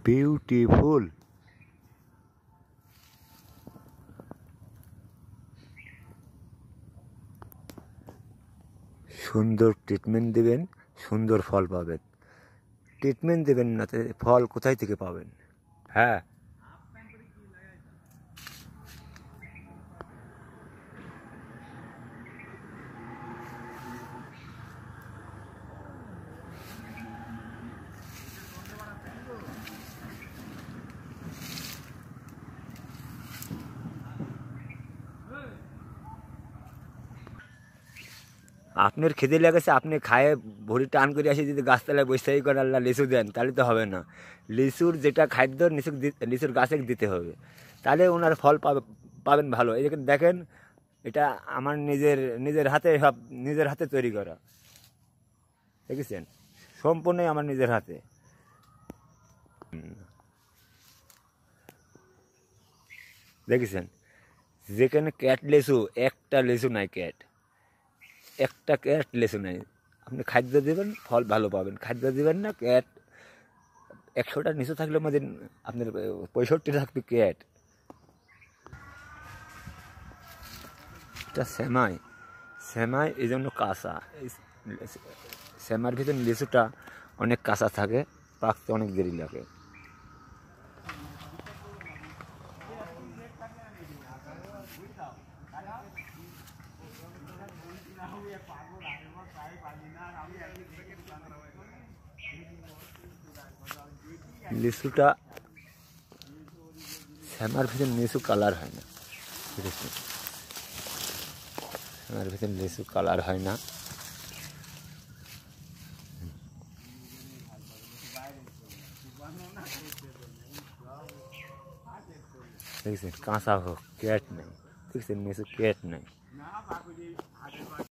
Beautiful. সুন্দর treatment দেবেন, সুন্দর ফল পাবেন। ট্রিটমেন্ট দেবেন না তো ফল কোথায় থেকে পাবেন? হ্যাঁ, আপনার খিদে লেগেছে, আপনি খায়ে ভরি টান করে আসে যদি গাছতলায় বসে করে আল্লাহ লিচু দেন তাহলে তো হবে না। লিচুর যেটা খাদ্য লিচুর গাছে দিতে হবে, তাহলে ওনার ফল পাবেন ভালো। এই দেখেন, এটা আমার নিজের হাতে, সব নিজের হাতে তৈরি করা, দেখেছেন? সম্পূর্ণই আমার নিজের হাতে। দেখেছেন? যেখানে ক্যাট লেচু, একটা লেচু নাই ক্যাট, একটা ক্যাট লেচু নাই। আপনি খাদ্য দেবেন, ফল ভালো পাবেন। খাদ্য দেবেন না, ক্যাট 100টার নিচে থাকলে আমাদের আপনার 65 থাকবে ক্যাট। এটা সেমাই এই জন্য কাঁচা। সেমার ভিতরে লিচুটা অনেক কাঁচা থাকে, পাকতে অনেক দেরি লাগে। লিচুটা শ্যামার ভিতরে লিচু কালার হয় না, শ্যামার ভিতরে লিচু কালার হয় না। দেখছেন? কাঁচা হোক, ক্যাট নেই। দেখছেন? লিচু ক্যাট নেই।